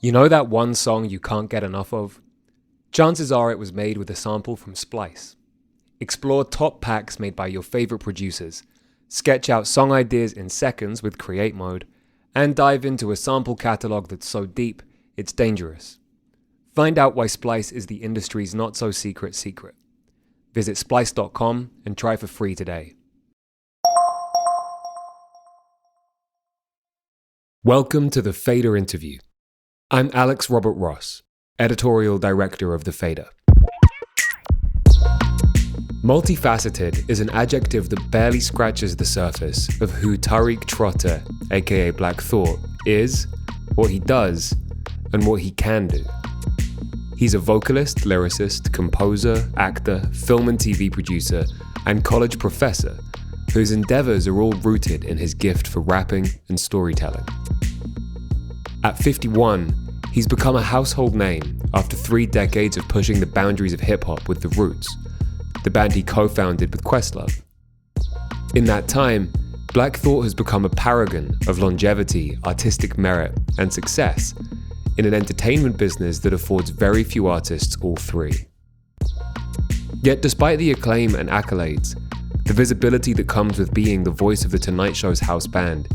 You know that one song you can't get enough of? Chances are it was made with a sample from Splice. Explore top packs made by your favorite producers, sketch out song ideas in seconds with Create Mode, and dive into a sample catalog that's so deep, it's dangerous. Find out why Splice is the industry's not so secret secret. Visit splice.com and try for free today. Welcome to the Fader interview. I'm Alex Robert Ross, editorial director of The Fader. Multifaceted is an adjective that barely scratches the surface of who Tariq Trotter, aka Black Thought, is, what he does, and what he can do. He's a vocalist, lyricist, composer, actor, film and TV producer, and college professor whose endeavors are all rooted in his gift for rapping and storytelling. At 51, he's become a household name after 3 decades of pushing the boundaries of hip-hop with The Roots, the band he co-founded with Questlove. In that time, Black Thought has become a paragon of longevity, artistic merit, and success in an entertainment business that affords very few artists all three. Yet despite the acclaim and accolades, the visibility that comes with being the voice of The Tonight Show's house band,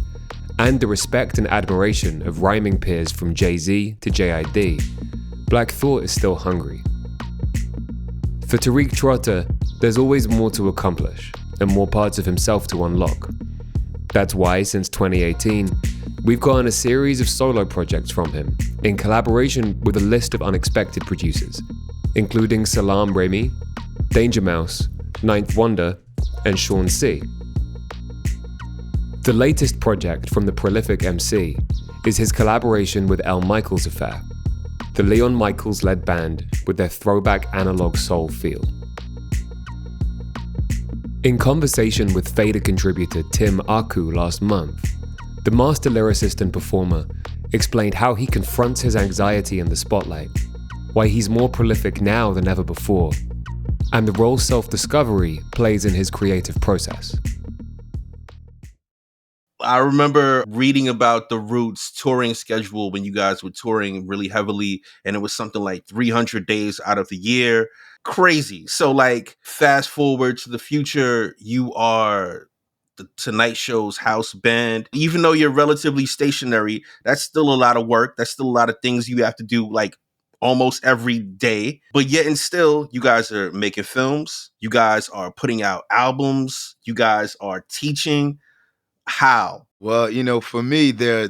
and the respect and admiration of rhyming peers from Jay-Z to JID, Black Thought is still hungry. For Tariq Trotter, there's always more to accomplish and more parts of himself to unlock. That's why, since 2018, we've gotten a series of solo projects from him, in collaboration with a list of unexpected producers, including Salam Remy, Danger Mouse, Ninth Wonder, and Sean C. The latest project from the prolific MC is his collaboration with L. Michels Affair, the Leon Michels-led band with their throwback analog soul feel. In conversation with Fader contributor Tim Aku last month, the master lyricist and performer explained how he confronts his anxiety in the spotlight, why he's more prolific now than ever before, and the role self-discovery plays in his creative process. I remember reading about the Roots touring schedule when you guys were touring really heavily, and it was something like 300 days out of the year. Crazy. So, like, fast forward to the future, you are the Tonight Show's house band. Even though you're relatively stationary, that's still a lot of work. That's still a lot of things you have to do, like, almost every day. But yet and still, you guys are making films. You guys are putting out albums. You guys are teaching. How? Well, for me, there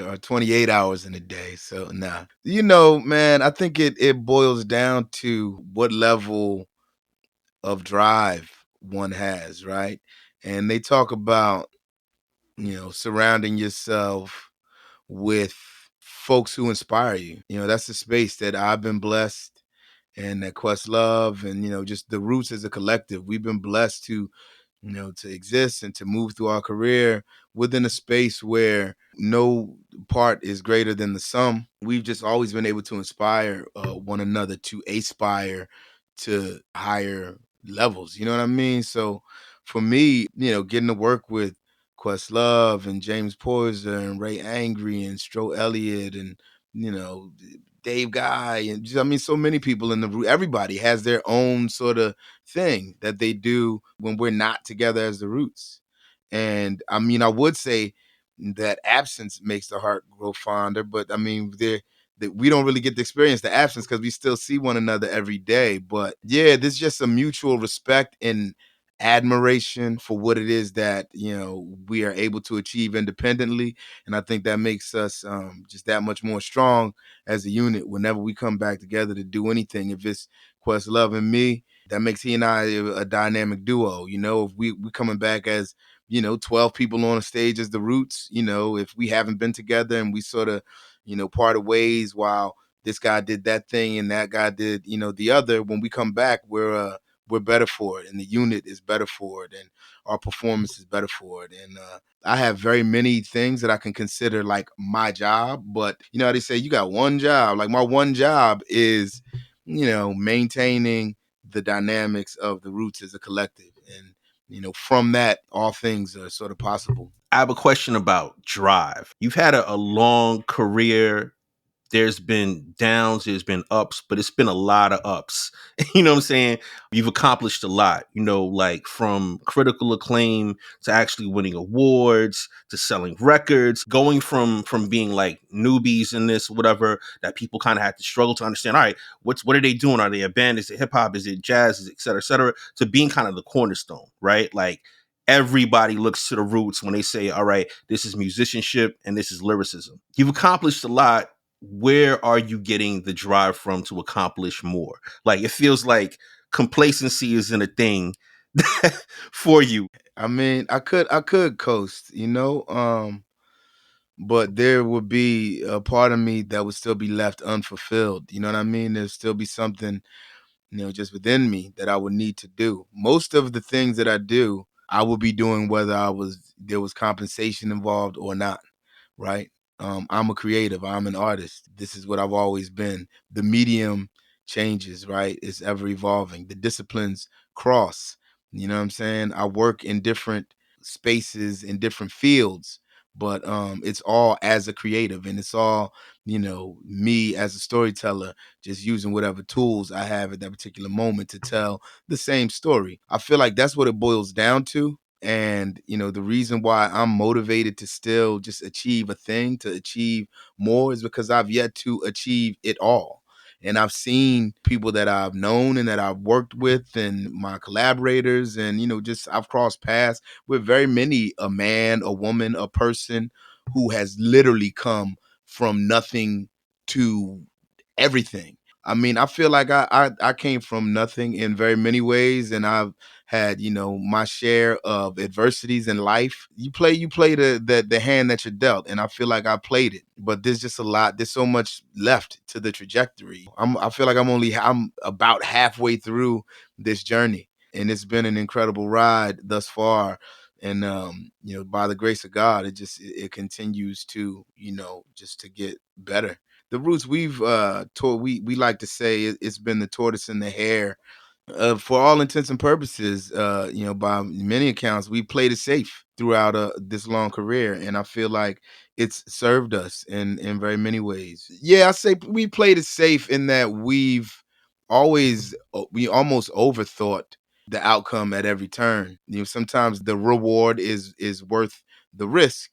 are 28 hours in a day, so nah. Man, I think it boils down to what level of drive one has, right? And they talk about, surrounding yourself with folks who inspire you. That's the space that I've been blessed, and that Questlove and, just the Roots as a collective. We've been blessed to exist and to move through our career within a space where no part is greater than the sum. We've just always been able to inspire one another to aspire to higher levels. You know what I mean? So for me, getting to work with Questlove and James Poyser and Ray Angry and Stro Elliott and, Dave Guy and so many people in the room. Everybody has their own sort of thing that they do when we're not together as the Roots. And I would say that absence makes the heart grow fonder, but that we don't really get to experience the absence because we still see one another every day. But yeah, there's just a mutual respect and admiration for what it is that we are able to achieve independently, and I think that makes us just that much more strong as a unit whenever we come back together to do anything. If it's Questlove and me, that makes he and I a dynamic duo. If we coming back as 12 people on a stage as the Roots, if we haven't been together and we sort of parted ways while this guy did that thing and that guy did the other, when we come back, we're better for it, and the unit is better for it, and our performance is better for it. And I have very many things that I can consider like my job, but how they say you got one job. Like my one job is maintaining the dynamics of the Roots as a collective, and from that, all things are sort of possible. I have a question about drive. You've had a long career There's been downs, there's been ups, but it's been a lot of ups. You know what I'm saying? You've accomplished a lot, like from critical acclaim to actually winning awards to selling records, going from being like newbies in this, whatever, that people kind of had to struggle to understand. All right, what are they doing? Are they a band? Is it hip hop? Is it jazz? Is it et cetera, to being kind of the cornerstone, right? Like everybody looks to the roots when they say, all right, this is musicianship and this is lyricism. You've accomplished a lot. Where are you getting the drive from to accomplish more? Like, it feels like complacency isn't a thing for you. I mean, I could coast, but there would be a part of me that would still be left unfulfilled. You know what I mean? There'd still be something, just within me that I would need to do. Most of the things that I do, I would be doing whether there was compensation involved or not, right? I'm a creative. I'm an artist. This is what I've always been. The medium changes, right? It's ever evolving. The disciplines cross. You know what I'm saying? I work in different spaces in different fields, but it's all as a creative, and it's all me as a storyteller, just using whatever tools I have at that particular moment to tell the same story. I feel like that's what it boils down to. And, the reason why I'm motivated to still just achieve a thing, to achieve more, is because I've yet to achieve it all. And I've seen people that I've known and that I've worked with and my collaborators, and, just I've crossed paths with very many, a man, a woman, a person who has literally come from nothing to everything. I mean, I feel like I came from nothing in very many ways, and I've had my share of adversities in life. You play the hand that you're dealt, and I feel like I played it. But there's just a lot. There's so much left to the trajectory. I feel like I'm about halfway through this journey, and it's been an incredible ride thus far. And by the grace of God, it continues to just to get better. The roots we've taught, we like to say it's been the tortoise and the hare. For all intents and purposes, by many accounts, we played it safe throughout this long career, and I feel like it's served us in very many ways. Yeah, I say we played it safe in that we almost overthought the outcome at every turn. Sometimes the reward is worth the risk,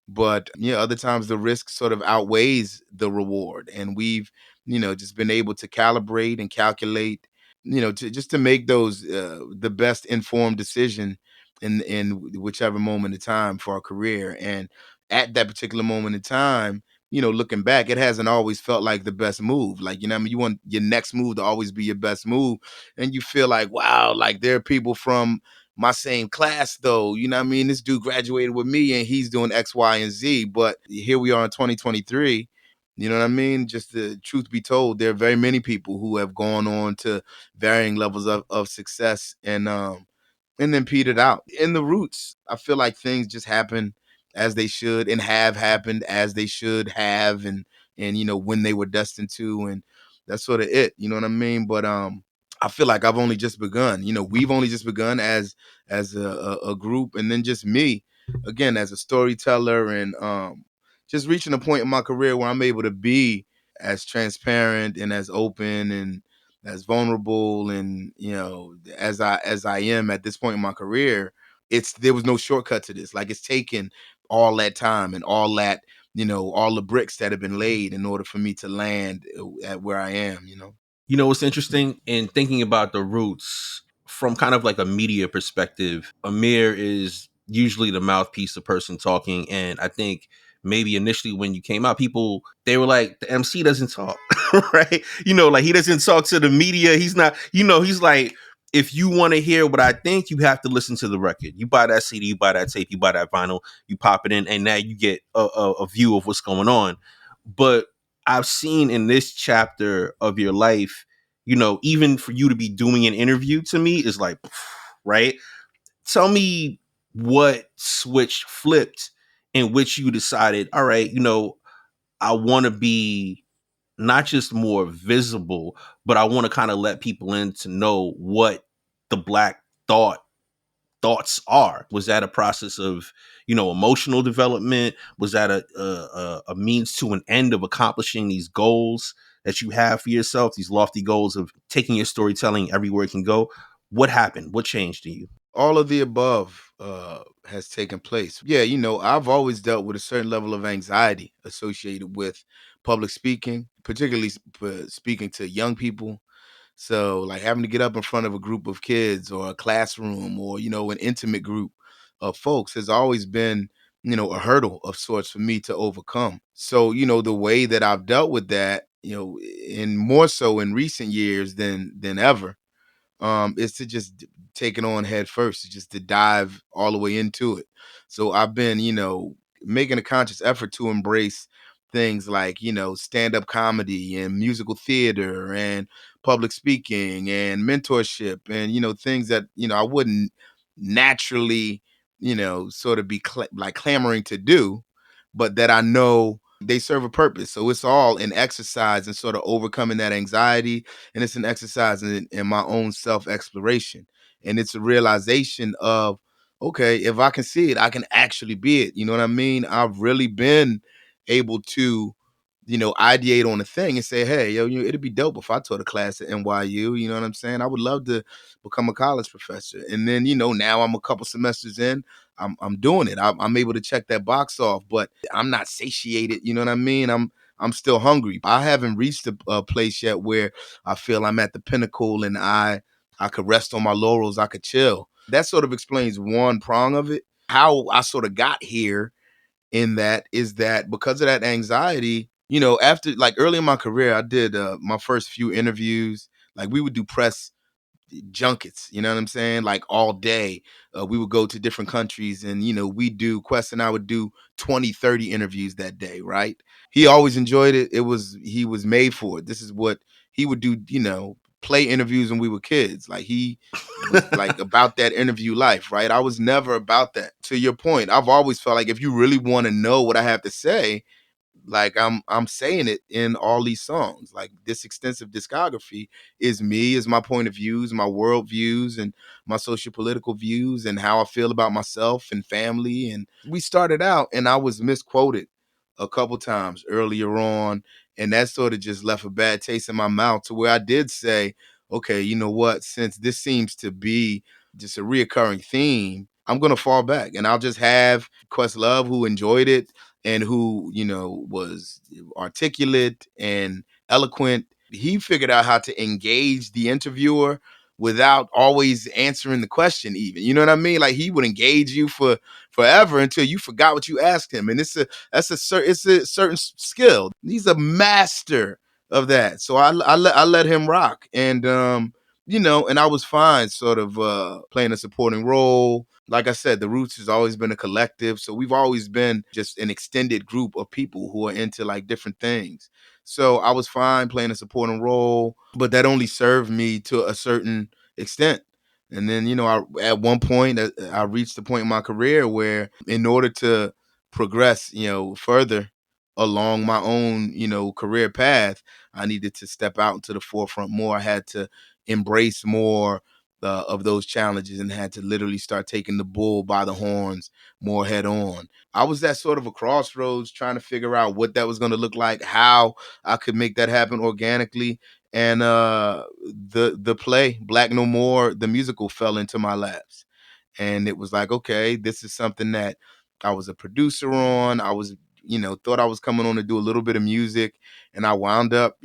but other times the risk sort of outweighs the reward, and we've just been able to calibrate and calculate, to make those the best informed decision in whichever moment in time for our career. And at that particular moment in time, looking back, it hasn't always felt like the best move. Like, what I mean, you want your next move to always be your best move, and you feel like, wow, like there are people from my same class though, what I mean, this dude graduated with me and he's doing X, Y, and Z. But here we are in 2023. You know what I mean? Just the truth be told, there are very many people who have gone on to varying levels of success, and then petered out. In the roots, I feel like things just happen as they should, and have happened as they should have, and when they were destined to, and that's sort of it. You know what I mean? But I feel like I've only just begun. We've only just begun as a group, and then just me again as a storyteller, and just reaching a point in my career where I'm able to be as transparent and as open and as vulnerable, and as I am at this point in my career. There was no shortcut to this. Like, it's taken all that time and all the bricks that have been laid in order for me to land at where I am. What's interesting in thinking about the roots from kind of like a media perspective, Amir is usually the mouthpiece, the person talking. And I think maybe initially when you came out, people, they were like, the MC doesn't talk, right? Like, he doesn't talk to the media. He's not, he's like, if you want to hear what I think, you have to listen to the record. You buy that CD, you buy that tape, you buy that vinyl, you pop it in, and now you get a view of what's going on. But I've seen in this chapter of your life, even for you to be doing an interview, to me is like, right? Tell me what switch flipped in which you decided, all right, I want to be not just more visible, but I want to kind of let people in to know what the Black thought thoughts are? Was that a process of, emotional development? Was that a means to an end of accomplishing these goals that you have for yourself, these lofty goals of taking your storytelling everywhere it can go? What happened? What changed in you? All of the above has taken place. Yeah, I've always dealt with a certain level of anxiety associated with public speaking, particularly speaking to young people. So, like having to get up in front of a group of kids or a classroom or, an intimate group of folks has always been, a hurdle of sorts for me to overcome. So, the way that I've dealt with that, in more so in recent years than ever, is to just take it on head first, just to dive all the way into it. So I've been, making a conscious effort to embrace things like, stand-up comedy and musical theater and public speaking and mentorship and, things that, I wouldn't naturally, sort of be like clamoring to do, but that I know they serve a purpose. So it's all an exercise in sort of overcoming that anxiety, and it's an exercise in my own self exploration, and it's a realization of, okay, if I can see it, I can actually be it. You know what I mean? I've really been able to, ideate on a thing and say, hey, yo, it'd be dope if I taught a class at NYU. You know what I'm saying? I would love to become a college professor. And then, now I'm a couple semesters in, I'm doing it. I'm able to check that box off, but I'm not satiated. You know what I mean? I'm still hungry. I haven't reached a place yet where I feel I'm at the pinnacle and I could rest on my laurels. I could chill. That sort of explains one prong of it. How I sort of got here in that is that because of that anxiety, after like early in my career, I did my first few interviews. Like we would do press junkets, you know what I'm saying? Like all day. We would go to different countries and, Quest and I would do 20, 30 interviews that day, right? He always enjoyed it. He was made for it. This is what he would do, play interviews when we were kids. Like he was like about that interview life, right? I was never about that. To your point, I've always felt like if you really want to know what I have to say, like I'm saying it in all these songs. Like this extensive discography is me, is my point of views, my world views, and my social political views, and how I feel about myself and family. And we started out, and I was misquoted a couple times earlier on, and that sort of just left a bad taste in my mouth to where I did say, okay, you know what? Since this seems to be just a reoccurring theme, I'm gonna fall back, and I'll just have Questlove, who enjoyed it and who, was articulate and eloquent. He figured out how to engage the interviewer without always answering the question even. You know what I mean? Like he would engage you for forever until you forgot what you asked him. And it's a certain skill. He's a master of that. So I let him rock. And and I was fine sort of playing a supporting role. Like I said, the Roots has always been a collective. So we've always been just an extended group of people who are into like different things. So I was fine playing a supporting role, but that only served me to a certain extent. And then, at one point, I reached the point in my career where, in order to progress, further along my own, career path, I needed to step out into the forefront more. I had to embrace more of those challenges and had to literally start taking the bull by the horns more head on. I was at sort of a crossroads trying to figure out what that was going to look like, how I could make that happen organically. And the play Black No More, the musical, fell into my laps. And it was like, okay, this is something that I was a producer on. I was, thought I was coming on to do a little bit of music, and I wound up,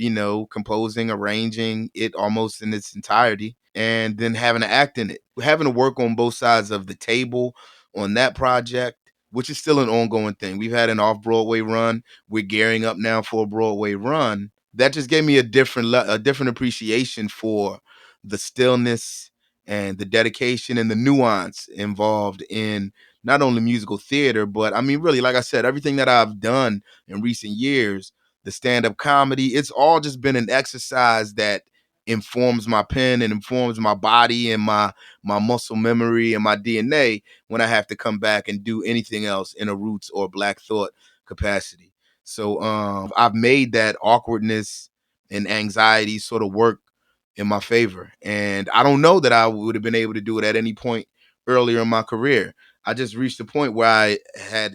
composing, arranging it almost in its entirety, and then having to act in it, having to work on both sides of the table on that project, which is still an ongoing thing. We've had an off Broadway run. We're gearing up now for a Broadway run. That just gave me a different appreciation for the stillness and the dedication and the nuance involved in not only musical theater, but I mean, really, like I said, everything that I've done in recent years, the stand-up comedy, it's all just been an exercise that informs my pen and informs my body and my muscle memory and my DNA when I have to come back and do anything else in a Roots or Black Thought capacity. So I've made that awkwardness and anxiety sort of work in my favor. And I don't know that I would have been able to do it at any point earlier in my career. I just reached a point where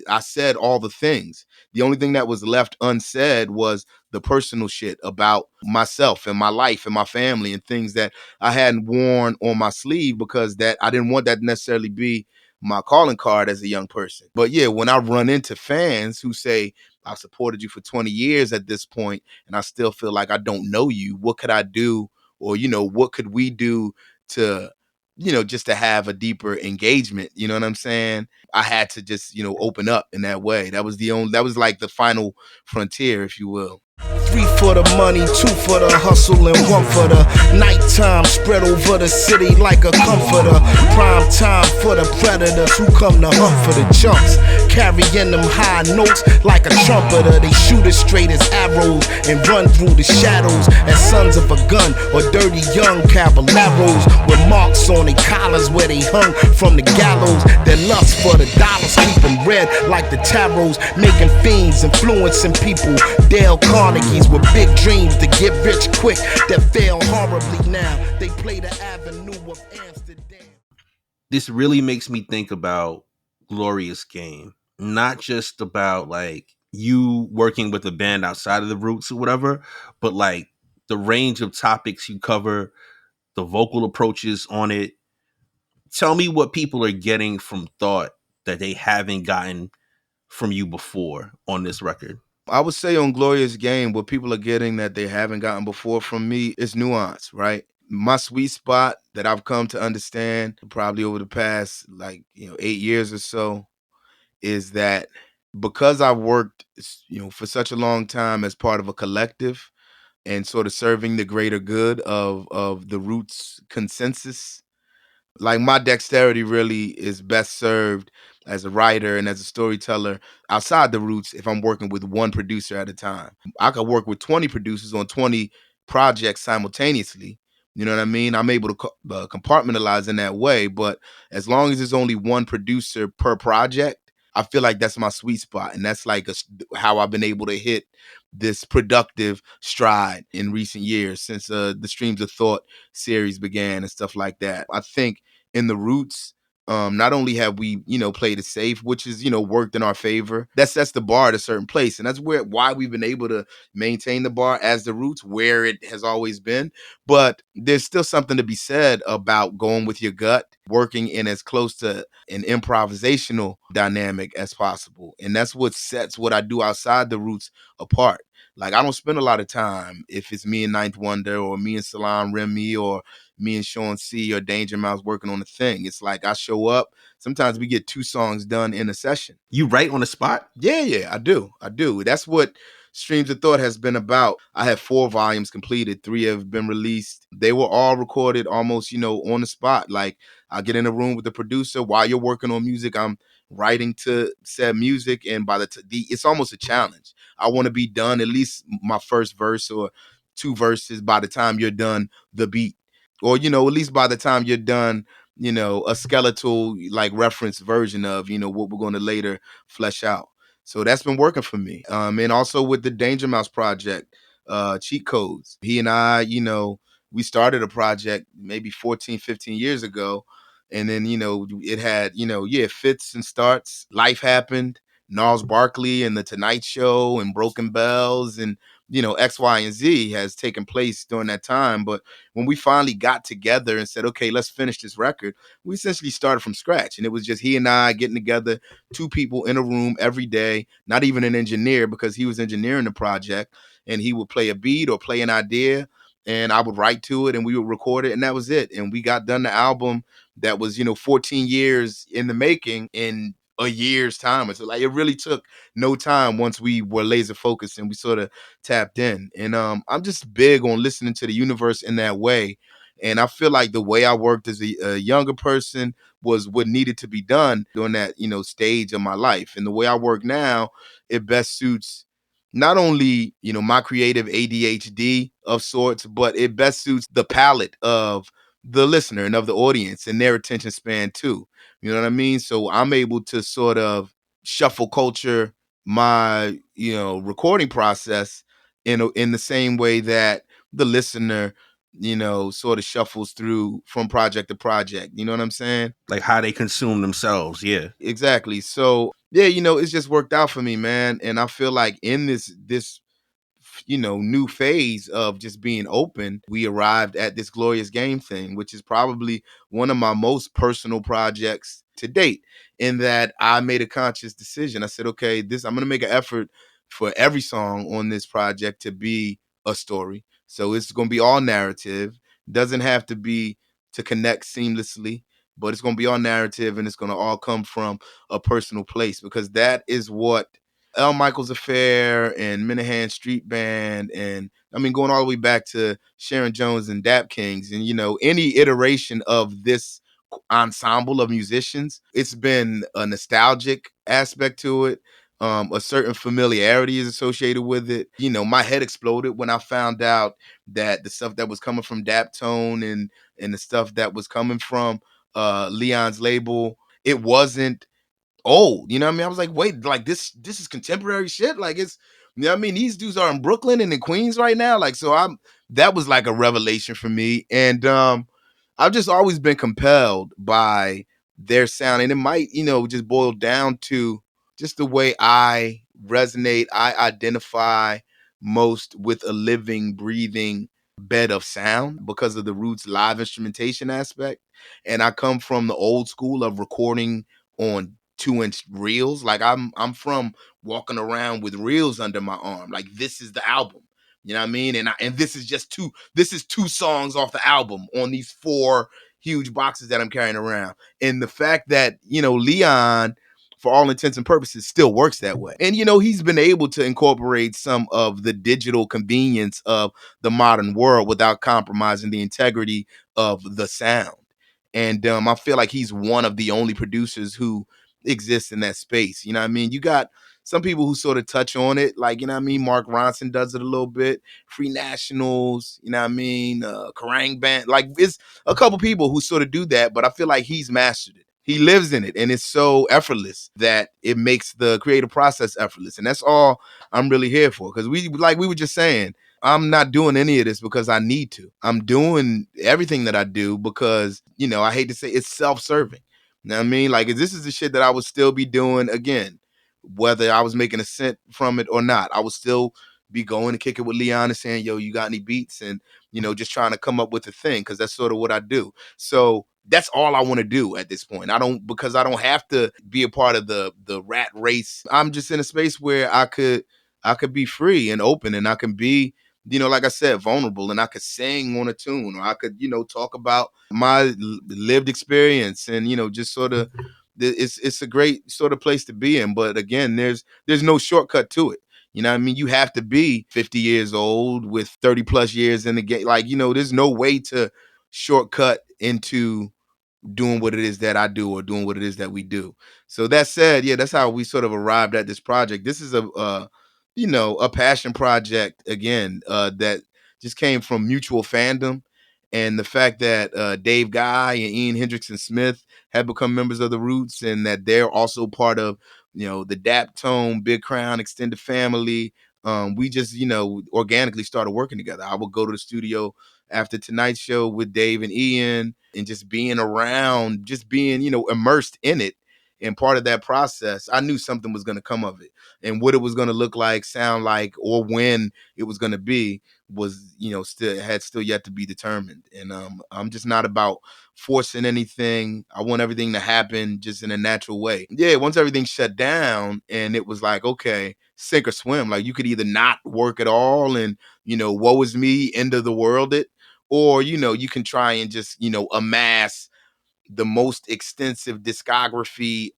I said all the things. The only thing that was left unsaid was the personal shit about myself and my life and my family and things that I hadn't worn on my sleeve because that I didn't want that to necessarily be my calling card as a young person. But yeah, when I run into fans who say, I've supported you for 20 years at this point, and I still feel like I don't know you, what could I do? Or, what could we do to, just to have a deeper engagement? You know what I'm saying? I had to just, open up in that way. That was like the final frontier, if you will. 3 for the money, 2 for the hustle, and 1 for the nighttime. Spread over the city like a comforter. Prime time for the predators who come to hunt for the chunks. Carrying them high notes like a trumpeter. They shoot as straight as arrows and run through the shadows as sons of a gun or dirty young caballeros with marks on their collars where they hung from the gallows. Their lust for the dollars keep them red like the tarots, making fiends, influencing people. Dale Carnegie's with big dreams to get rich quick that fail horribly now. They play the avenue of Amsterdam. This really makes me think about Glorious Game. Not just about like you working with a band outside of the Roots or whatever, but like the range of topics you cover, the vocal approaches on it. Tell me what people are getting from Thought that they haven't gotten from you before on this record. I would say on Glorious Game, what people are getting that they haven't gotten before from me is nuance, right? My sweet spot that I've come to understand probably over the past 8 years or so is that because I've worked, for such a long time as part of a collective and sort of serving the greater good of the Roots consensus, like my dexterity really is best served as a writer and as a storyteller outside the Roots if I'm working with one producer at a time. I could work with 20 producers on 20 projects simultaneously. You know what I mean? I'm able to compartmentalize in that way, but as long as there's only one producer per project, I feel like that's my sweet spot, and that's like how I've been able to hit this productive stride in recent years since the Streams of Thought series began and stuff like that. I think in the Roots, not only have we, played it safe, which is, worked in our favor, that sets the bar at a certain place. And that's why we've been able to maintain the bar as the Roots, where it has always been. But there's still something to be said about going with your gut, working in as close to an improvisational dynamic as possible. And that's what sets what I do outside the Roots apart. Like, I don't spend a lot of time if it's me and Ninth Wonder or me and Salam Remy or me and Sean C or Danger Mouse working on a thing. It's like I show up. Sometimes we get 2 songs done in a session. You write on the spot? Yeah, I do. That's what Streams of Thought has been about. I have 4 volumes completed. 3 have been released. They were all recorded almost, on the spot. Like, I get in a room with the producer while you're working on music. I'm writing to said music, and by it's almost a challenge. I want to be done at least my first verse or 2 verses by the time you're done the beat, or at least by the time you're done, a skeletal like reference version of what we're going to later flesh out. So that's been working for me. And also with the Danger Mouse project, Cheat Codes. He and I, we started a project maybe 14, 15 years ago. And then, it had, fits and starts. Life happened. Gnarls Barkley and the Tonight Show and Broken Bells and, X, Y, and Z has taken place during that time. But when we finally got together and said, okay, let's finish this record, we essentially started from scratch. And it was just he and I getting together, 2 people in a room every day, not even an engineer because he was engineering the project. And he would play a beat or play an idea, and I would write to it and we would record it. And that was it. And we got done the album that was, 14 years in the making in a year's time. And so like it really took no time once we were laser focused and we sort of tapped in. And I'm just big on listening to the universe in that way. And I feel like the way I worked as a younger person was what needed to be done during that, stage of my life. And the way I work now, it best suits not only, my creative ADHD of sorts, but it best suits the palette of the listener and of the audience and their attention span too. You know what I mean? So I'm able to sort of shuffle culture my, recording process in the same way that the listener, sort of shuffles through from project to project. You know what I'm saying? Like how they consume themselves. Yeah. Exactly. So yeah, it's just worked out for me, man. And I feel like in this new phase of just being open, we arrived at this glorious game thing, which is probably one of my most personal projects to date. In that I made a conscious decision. I said, okay, I'm gonna make an effort for every song on this project to be a story. So it's gonna be all narrative. Doesn't have to be to connect seamlessly, but it's gonna be all narrative, and it's gonna all come from a personal place, because that is what L. Michaels Affair and Minahan Street Band, and I mean going all the way back to Sharon Jones and Dap Kings, and any iteration of this ensemble of musicians, it's been a nostalgic aspect to it. A certain familiarity is associated with it. My head exploded when I found out that the stuff that was coming from Daptone and the stuff that was coming from Leon's label, it wasn't old. You know what I mean? I was like, wait, like this is contemporary shit. Like it's I mean? These dudes are in Brooklyn and in Queens right now. Like, so that was like a revelation for me. And I've just always been compelled by their sound. And it might, just boil down to just the way I resonate, I identify most with a living, breathing bed of sound because of the Roots live instrumentation aspect. And I come from the old school of recording on 2-inch reels. Like I'm from walking around with reels under my arm. Like this is the album. You know what I mean? And this is two songs off the album on these 4 huge boxes that I'm carrying around. And the fact that, Leon, for all intents and purposes, still works that way. And he's been able to incorporate some of the digital convenience of the modern world without compromising the integrity of the sound. And I feel like he's one of the only producers who exists in that space. You know what I mean? You got some people who sort of touch on it, like, you know what I mean? Mark Ronson does it a little bit. Free Nationals, you know what I mean? Kerrang Band. Like, it's a couple people who sort of do that, but I feel like he's mastered it. He lives in it, and it's so effortless that it makes the creative process effortless. And that's all I'm really here for. Because we were just saying, I'm not doing any of this because I need to. I'm doing everything that I do because, I hate to say it's self-serving. You know what I mean? Like, this is the shit that I would still be doing again, whether I was making a cent from it or not. I would still be going to kick it with Leon and saying, yo, you got any beats? And, just trying to come up with a thing, because that's sort of what I do. So that's all I want to do at this point. Because I don't have to be a part of the rat race. I'm just in a space where I could be free and open, and I can be, like I said, vulnerable, and I could sing on a tune, or I could, talk about my lived experience, and, just sort of, it's a great sort of place to be in. But again, there's no shortcut to it. You know what I mean? You have to be 50 years old with 30 plus years in the game. Like, there's no way to shortcut into doing what it is that I do or doing what it is that we do. So that said, yeah, that's how we sort of arrived at this project. This is a passion project again, that just came from mutual fandom, and the fact that Dave Guy and Ian Hendrickson Smith have become members of the Roots, and that they're also part of the Daptone, Big Crown extended family. We just organically started working together. I would go to the studio after Tonight Show with Dave and Ian, and just being around, just being, immersed in it. And part of that process, I knew something was going to come of it, and what it was going to look like, sound like, or when it was going to be was, still yet to be determined. And I'm just not about forcing anything. I want everything to happen just in a natural way. Yeah, once everything shut down and it was like, okay, sink or swim. Like, you could either not work at all and, woe is me, end of the world it, or, you can try and just, amass the most extensive discography,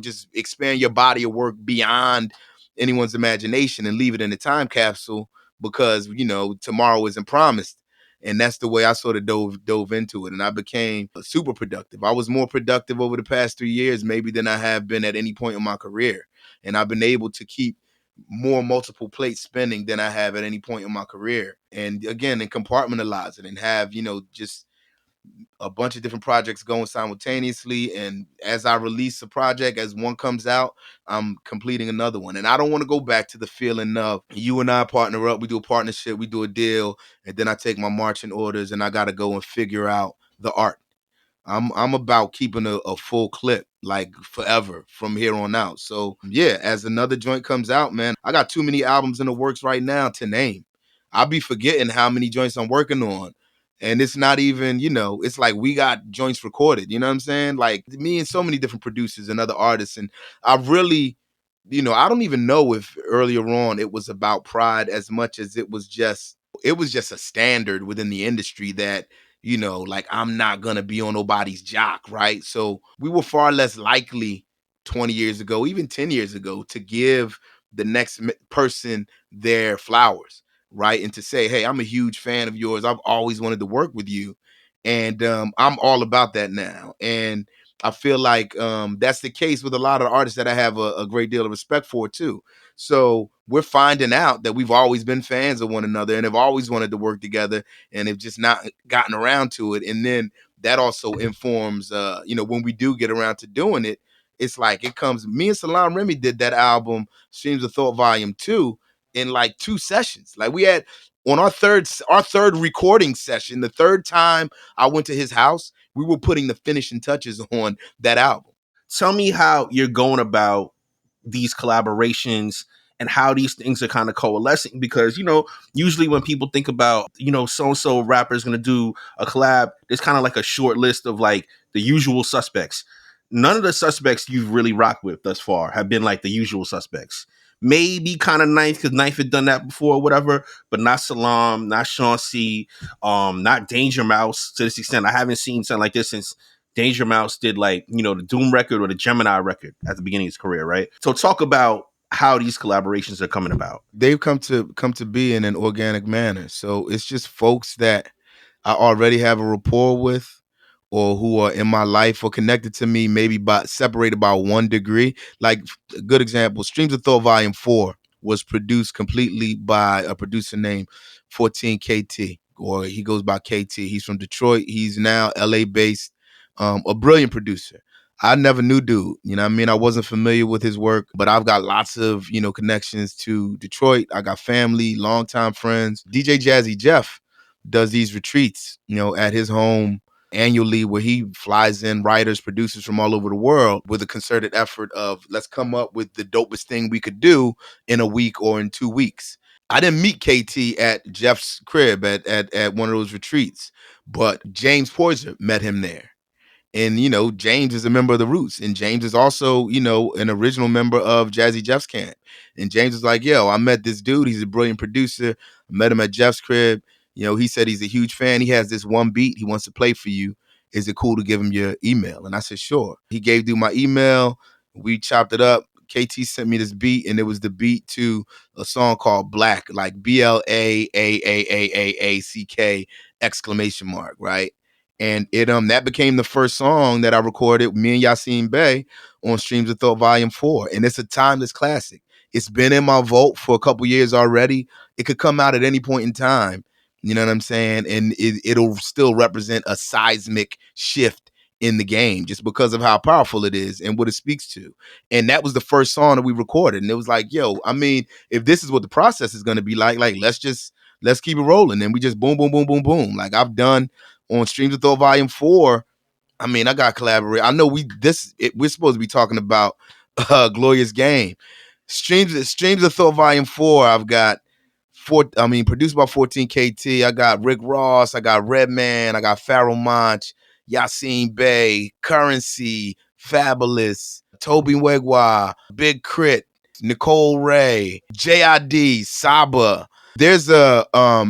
just expand your body of work beyond anyone's imagination and leave it in a time capsule, because, tomorrow isn't promised. And that's the way I sort of dove into it. And I became super productive. I was more productive over the past 3 years, maybe, than I have been at any point in my career. And I've been able to keep more multiple plates spinning than I have at any point in my career. And again, and compartmentalize it and have, just a bunch of different projects going simultaneously. And as I release a project, as one comes out, I'm completing another one. And I don't want to go back to the feeling of you and I partner up, we do a partnership, we do a deal, and then I take my marching orders and I got to go and figure out the art. I'm about keeping a full clip like forever from here on out. So yeah, as another joint comes out, man, I got too many albums in the works right now to name. I'll be forgetting how many joints I'm working on. And it's not even, it's like we got joints recorded, you know what I'm saying? Like me and so many different producers and other artists. And I really, I don't even know if earlier on it was about pride as much as it was just a standard within the industry that, like I'm not gonna be on nobody's jock, right? So we were far less likely 20 years ago, even 10 years ago, to give the next person their flowers, right? And to say, hey, I'm a huge fan of yours. I've always wanted to work with you. And I'm all about that now. And I feel like that's the case with a lot of artists that I have a great deal of respect for too. So we're finding out that we've always been fans of one another and have always wanted to work together and have just not gotten around to it. And then that also informs, when we do get around to doing it, it's like it comes. Me and Salam Remy did that album, Streams of Thought Volume 2, in like 2 sessions. Like we had on our third recording session, the third time I went to his house, we were putting the finishing touches on that album. Tell me how you're going about these collaborations and how these things are kind of coalescing, because usually when people think about so and so rapper is going to do a collab, there's kind of like a short list of like the usual suspects. None of the suspects you've really rocked with thus far have been like the usual suspects. Maybe kind of Ninth, because Ninth had done that before or whatever, but not Salam, not Sean C, not Danger Mouse to this extent. I haven't seen something like this since Danger Mouse did like, the Doom record or the Gemini record at the beginning of his career, right? So talk about how these collaborations are coming about. They've come to be in an organic manner. So it's just folks that I already have a rapport with, or who are in my life or connected to me, maybe by separated by 1 degree. Like a good example, Streams of Thought Volume 4 was produced completely by a producer named 14KT, or he goes by KT. He's from Detroit. He's now LA based, a brilliant producer. I never knew dude, I mean? I wasn't familiar with his work, but I've got lots of, connections to Detroit. I got family, longtime friends. DJ Jazzy Jeff does these retreats, at his home annually, where he flies in writers, producers from all over the world with a concerted effort of let's come up with the dopest thing we could do in a week or in 2 weeks. I didn't meet KT at Jeff's crib at one of those retreats, but James Poyser met him there. And, James is a member of the Roots. And James is also, an original member of Jazzy Jeff's camp. And James is like, yo, I met this dude. He's a brilliant producer. I met him at Jeff's crib. He said he's a huge fan. He has this one beat he wants to play for you. Is it cool to give him your email? And I said, sure. He gave dude my email. We chopped it up. KT sent me this beat, and it was the beat to a song called Black, like BLAAAAACK exclamation mark, right? And it that became the first song that I recorded, me and Yasin Bey, on Streams of Thought Volume 4. And it's a timeless classic. It's been in my vault for a couple years already. It could come out at any point in time. You know what I'm saying? And it'll still represent a seismic shift in the game just because of how powerful it is and what it speaks to. And that was the first song that we recorded. And it was like, yo, I mean, if this is what the process is going to be like, let's keep it rolling. And we just boom, boom, boom, boom, boom. Like I've done on Streams of Thought Volume 4. I mean, I got collaborate. I know we're supposed to be talking about Glorious Game. Streams of Thought Volume 4, I've got produced by 14KT. I got Rick Ross, I got Redman, I got Pharoah Monch, Yasin Bey, Currency, Fabulous, Toby Wegwa, Big Crit, Nicole Ray, JID, Saba. There's at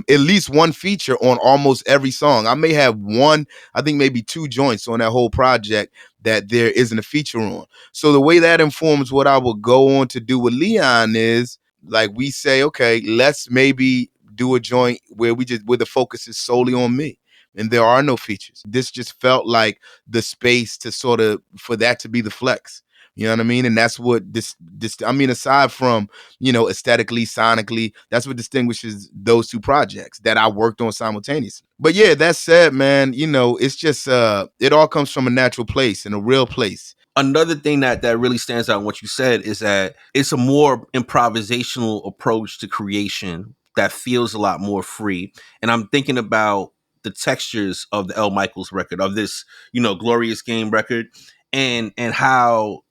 least one feature on almost every song. I may have one, I think maybe 2 joints on that whole project that there isn't a feature on. So the way that informs what I will go on to do with Leon is like we say, okay, let's maybe do a joint where the focus is solely on me and there are no features. This just felt like the space to for that to be the flex. You know what I mean? And that's what aside from, aesthetically, sonically, that's what distinguishes those 2 projects that I worked on simultaneously. But yeah, that said, man, it's just it all comes from a natural place and a real place. Another thing that really stands out in what you said is that it's a more improvisational approach to creation that feels a lot more free. And I'm thinking about the textures of the L. Michaels record, of this, Glorious Game record, and how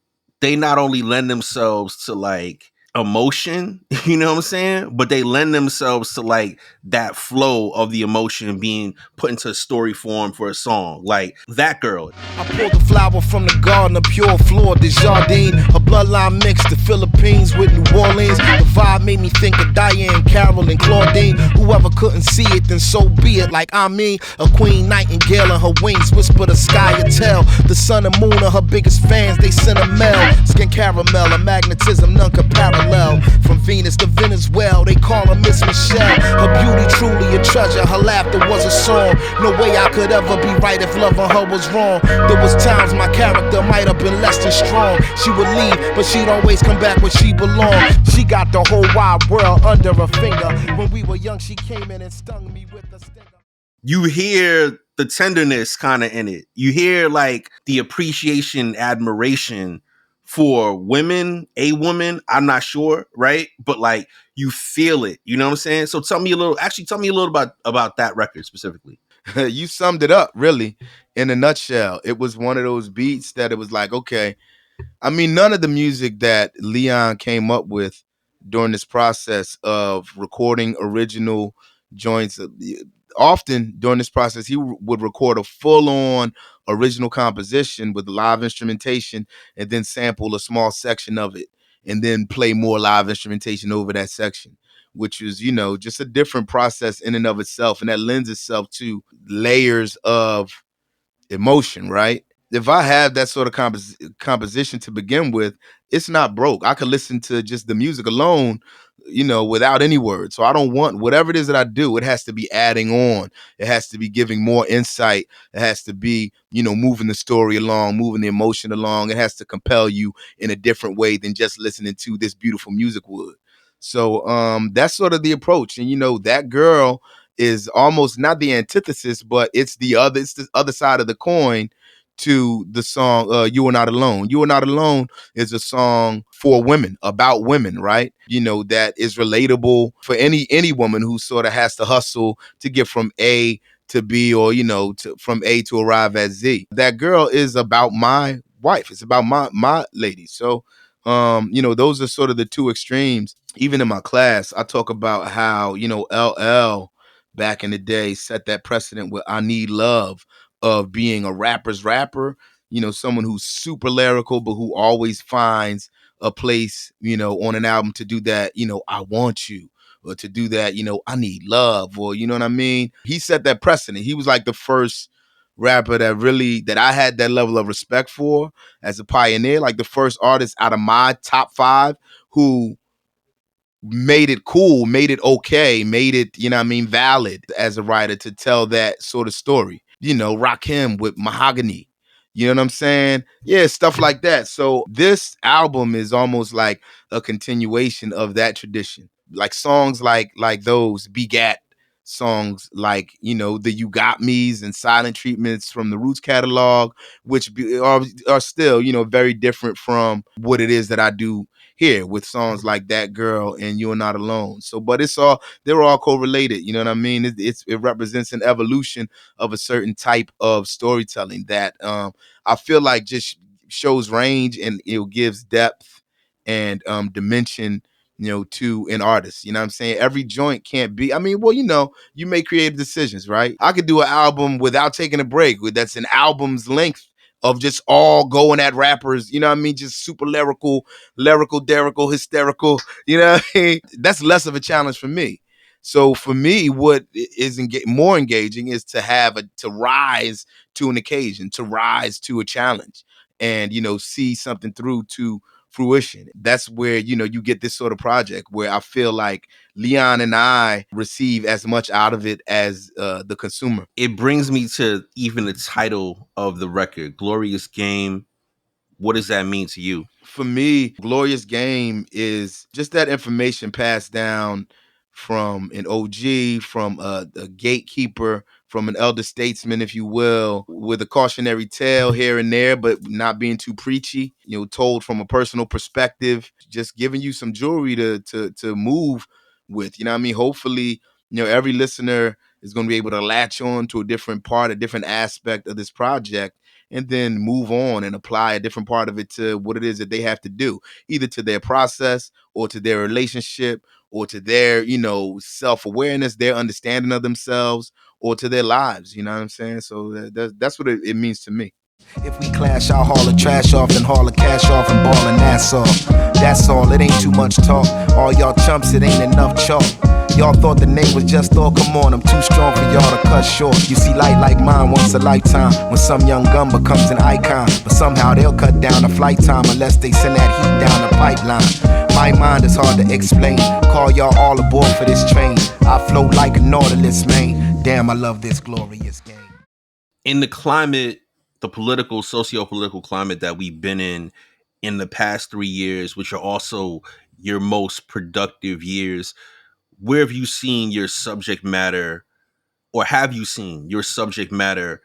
they not only lend themselves to like emotion, you know what I'm saying? But they lend themselves to like that flow of the emotion being put into story form for a song. Like That Girl. I pulled the flower from the garden, a pure flor de jardin. Her bloodline mixed the Philippines with New Orleans. The vibe made me think of Diane, Carol, and Claudine. Whoever couldn't see it, then so be it. Like I mean, a queen nightingale and her wings whisper the sky and tell. The sun and moon are her biggest fans, they send a mail. Skin caramel, a magnetism none could parallel. From Venus to Venezuela, they call her Miss Michelle. Her beauty truly a treasure, her laughter was a song. No way I could ever be right if loving her was wrong. There was times my character might have been less than strong. She would leave, but she'd always come back where she belonged. She got the whole wide world under her finger. When we were young, she came in and stung me with a stinger. You hear the tenderness kind of in it. You hear like the appreciation, admiration for women, a woman, I'm not sure, right? But like you feel it, you know what I'm saying? So tell me a little about that record specifically. You summed it up really in a nutshell. It was one of those beats that it was like, okay, I mean, none of the music that Leon came up with during this process of recording original joints, often during this process, he would record a full-on original composition with live instrumentation and then sample a small section of it and then play more live instrumentation over that section, which is, just a different process in and of itself. And that lends itself to layers of emotion, right? If I have that sort of composition to begin with, it's not broke. I could listen to just the music alone, without any words. So I don't want whatever it is that I do, it has to be adding on. It has to be giving more insight. It has to be, moving the story along, moving the emotion along. It has to compel you in a different way than just listening to this beautiful music would. So that's sort of the approach. And That Girl is almost not the antithesis, but it's the other side of the coin to the song You Are Not Alone. You Are Not Alone is a song for women, about women, right? That is relatable for any woman who sort of has to hustle to get from A to B, or from A to arrive at Z. That Girl is about my wife. It's about my lady. So those are sort of the two extremes. Even in my class, I talk about how, LL back in the day set that precedent with I Need Love, of being a rapper's rapper, someone who's super lyrical, but who always finds a place, on an album to do that, I want you, or to do that, I need love, or you know what I mean? He set that precedent. He was like the first rapper that I had that level of respect for as a pioneer, like the first artist out of my top 5 who made it cool, made it okay, made it, valid as a writer to tell that sort of story. Rakim with Mahogany. You know what I'm saying? Yeah, stuff like that. So this album is almost like a continuation of that tradition. Like songs like those begat songs like, the You Got Me's and Silent Treatments from the Roots catalog, which are still, very different from what it is that I do here with songs like That Girl and You Are Not Alone. So, but they're all correlated. You know what I mean? It represents an evolution of a certain type of storytelling that I feel like just shows range, and it gives depth and dimension, to an artist. You know what I'm saying? Every joint can't be, I mean, well, you make creative decisions, right? I could do an album without taking a break. That's an album's length of just all going at rappers, you know what I mean? Just super lyrical, derical, hysterical, you know what I mean? That's less of a challenge for me. So for me, what is more engaging is to rise to an occasion, to rise to a challenge, and see something through to fruition. That's where you get this sort of project where I feel like Leon and I receive as much out of it as the consumer. It brings me to even the title of the record, Glorious Game. What does that mean to you? For me, Glorious Game is just that information passed down from an OG, from a gatekeeper, from an elder statesman, if you will, with a cautionary tale here and there, but not being too preachy, told from a personal perspective, just giving you some jewelry to move with. You know what I mean? Hopefully, every listener is going to be able to latch on to a different part, a different aspect of this project, and then move on and apply a different part of it to what it is that they have to do, either to their process or to their relationship or to their, self-awareness, their understanding of themselves, or to their lives. You know what I'm saying? So that's what it means to me. If we clash, I'll haul the trash off and haul the cash off and ball and that's all. That's all, it ain't too much talk. All y'all chumps, it ain't enough chalk. Y'all thought the name was just all, come on, I'm too strong for y'all to cut short. You see light like mine once a lifetime, when some young gun becomes an icon. But somehow they'll cut down the flight time unless they send that heat down the pipeline. My mind is hard to explain, call y'all all aboard for this train. I float like a Nautilus, man. Damn, I love this glorious game. In the climate, the political, socio-political climate that we've been in the past 3 years, which are also your most productive years, where have you seen your subject matter, or have you seen your subject matter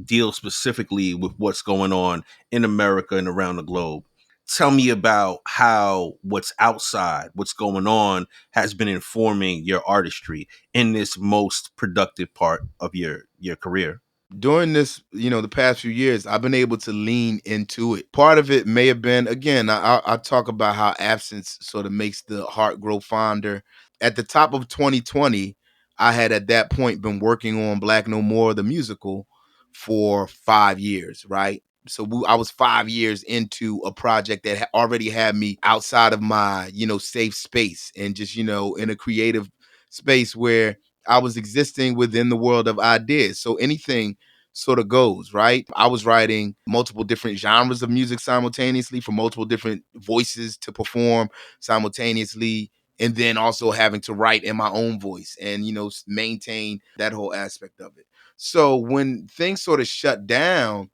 deal specifically with what's going on in America and around the globe? Tell me about how what's outside, what's going on, has been informing your artistry in this most productive part of your career. During this, the past few years, I've been able to lean into it. Part of it may have been, again, I talk about how absence sort of makes the heart grow fonder. At the top of 2020, I had at that point been working on Black No More, the musical, for 5 years, right? So I was 5 years into a project that already had me outside of my, safe space, and just, in a creative space where I was existing within the world of ideas. So anything sort of goes, right? I was writing multiple different genres of music simultaneously for multiple different voices to perform simultaneously, and then also having to write in my own voice and, maintain that whole aspect of it. So when things sort of shut down,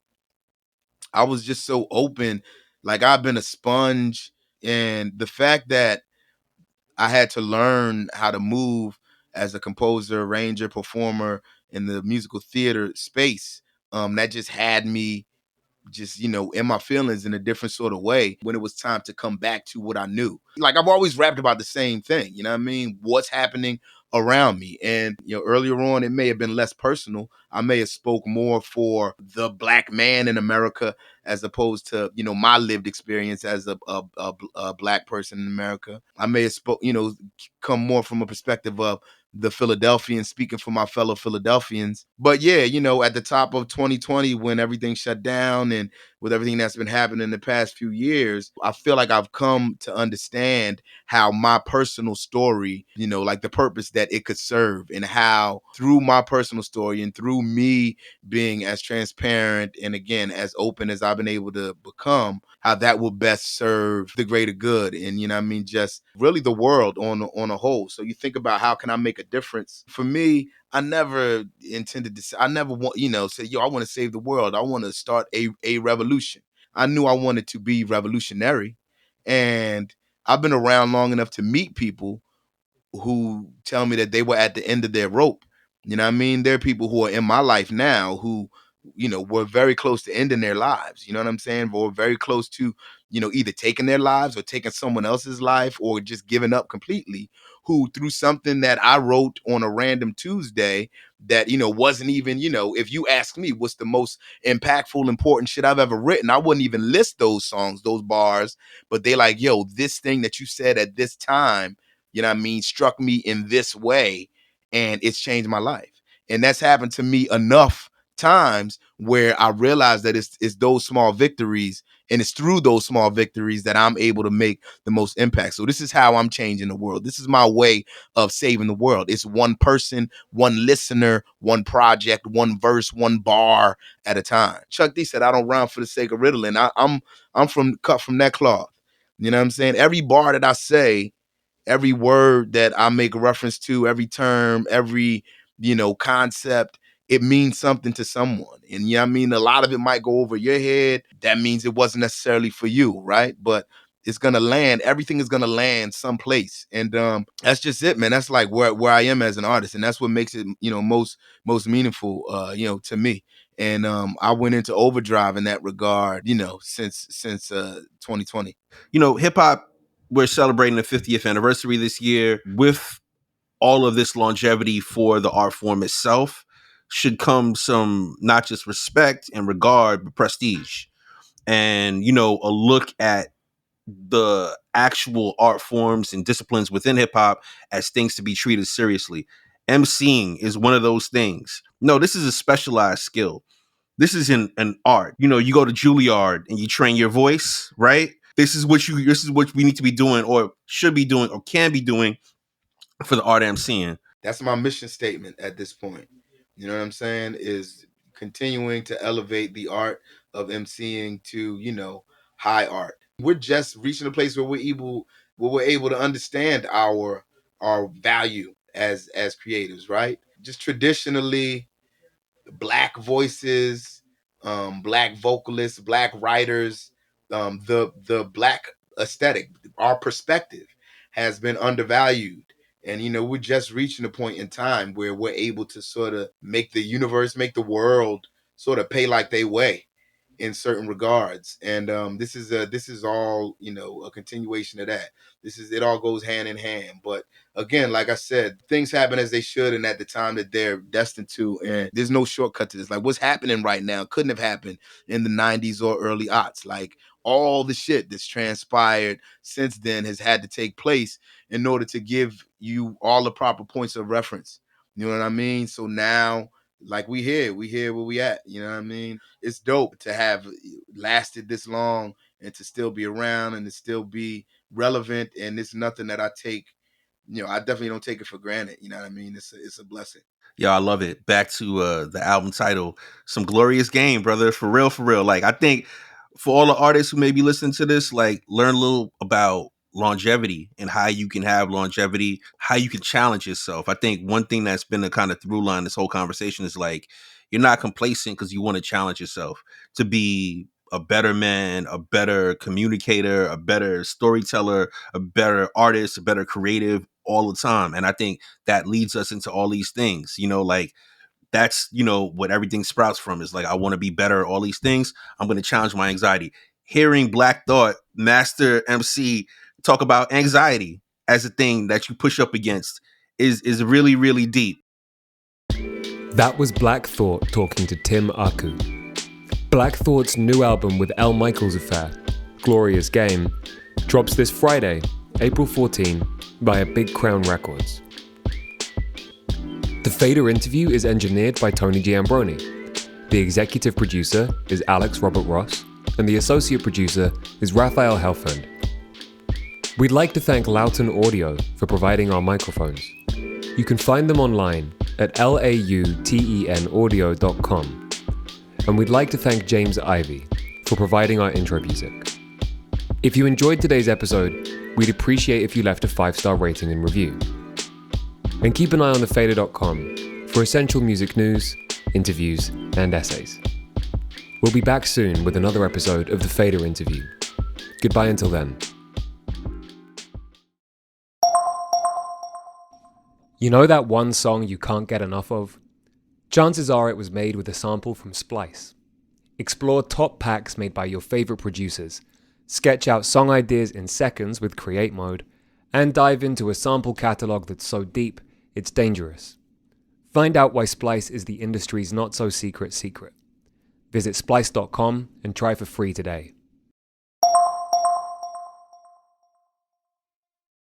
I was just so open. Like, I've been a sponge, and the fact that I had to learn how to move as a composer, arranger, performer in the musical theater space. That just had me just, in my feelings in a different sort of way when it was time to come back to what I knew. Like, I've always rapped about the same thing, you know what I mean? What's happening around me. And, earlier on, it may have been less personal. I may have spoke more for the Black man in America as opposed to, my lived experience as a Black person in America. I may have spoke, come more from a perspective of the Philadelphians, speaking for my fellow Philadelphians. But yeah, at the top of 2020, when everything shut down and with everything that's been happening in the past few years, I feel like I've come to understand how my personal story, like the purpose that it could serve, and how through my personal story and through me being as transparent and, again, as open as I've been able to become, how that will best serve the greater good and, just really the world on a whole. So you think about, how can I make a difference? For me, I never intended to say, I never want, say, yo, I want to save the world. I want to start a revolution. I knew I wanted to be revolutionary. And I've been around long enough to meet people who tell me that they were at the end of their rope. You know what I mean? There are people who are in my life now who, were very close to ending their lives. You know what I'm saying? Were very close to, either taking their lives or taking someone else's life or just giving up completely, who through something that I wrote on a random Tuesday that, wasn't even, if you ask me what's the most impactful, important shit I've ever written, I wouldn't even list those songs, those bars, but they like, yo, this thing that you said at this time, struck me in this way, and it's changed my life. And that's happened to me enough times where I realize that it's those small victories, and it's through those small victories that I'm able to make the most impact. So this is how I'm changing the world. This is my way of saving the world. It's one person, one listener, one project, one verse, one bar at a time. Chuck D said, I don't rhyme for the sake of riddling. I'm from cut from that cloth. You know what I'm saying? Every bar that I say, every word that I make a reference to, every term, every, concept, it means something to someone. And a lot of it might go over your head. That means it wasn't necessarily for you, right? But it's gonna land. Everything is gonna land someplace, and that's just it, man. That's like where I am as an artist, and that's what makes it, most meaningful, to me. And I went into overdrive in that regard, since 2020. Hip hop, we're celebrating the 50th anniversary this year. With all of this longevity for the art form itself, should come some not just respect and regard, but prestige. And, a look at the actual art forms and disciplines within hip hop as things to be treated seriously. MCing is one of those things. No, this is a specialized skill. This is an art. You go to Juilliard and you train your voice, right? This is what we need to be doing, or should be doing, or can be doing for the art MCing. That's my mission statement at this point. You know what I'm saying? Is continuing to elevate the art of MCing to, high art. We're just reaching a place where we're able to understand our value as creatives, right? Just traditionally, Black voices, Black vocalists, Black writers, the Black aesthetic, our perspective has been undervalued. And we're just reaching a point in time where we're able to sort of make the universe, make the world sort of pay like they weigh in certain regards. And this is all, a continuation of that. It all goes hand in hand. But again, like I said, things happen as they should and at the time that they're destined to. And there's no shortcut to this. Like what's happening right now couldn't have happened in the 90s or early aughts. Like all the shit that's transpired since then has had to take place in order to give you all the proper points of reference. You know what I mean? So now, like we here where we at. You know what I mean? It's dope to have lasted this long and to still be around and to still be relevant. And it's nothing that I take, I definitely don't take it for granted. You know what I mean? It's a blessing. Yeah, I love it. Back to the album title, Some Glorious Game, brother. For real, for real. Like, I think for all the artists who may be listening to this, like, learn a little about longevity and how you can have longevity, how you can challenge yourself. I think one thing that's been the kind of through line this whole conversation is like, you're not complacent because you want to challenge yourself to be a better man, a better communicator, a better storyteller, a better artist, a better creative all the time. And I think that leads us into all these things, like that's, what everything sprouts from is like, I want to be better at all these things. I'm going to challenge my anxiety. Hearing Black Thought, Master MC, talk about anxiety as a thing that you push up against is really, really deep. That was Black Thought talking to Tim Aku. Black Thought's new album with L. Michaels Affair, Glorious Game, drops this Friday, April 14, via Big Crown Records. The Fader interview is engineered by Tony Giambroni. The executive producer is Alex Robert Ross, and the associate producer is Raphael Helfand. We'd like to thank Loughton Audio for providing our microphones. You can find them online at lautenaudio.com. And we'd like to thank James Ivey for providing our intro music. If you enjoyed today's episode, we'd appreciate if you left a 5-star rating and review. And keep an eye on thefader.com for essential music news, interviews, and essays. We'll be back soon with another episode of The Fader Interview. Goodbye until then. You know that one song you can't get enough of? Chances are it was made with a sample from Splice. Explore top packs made by your favorite producers, sketch out song ideas in seconds with Create Mode, and dive into a sample catalog that's so deep, it's dangerous. Find out why Splice is the industry's not-so-secret secret. Visit splice.com and try for free today.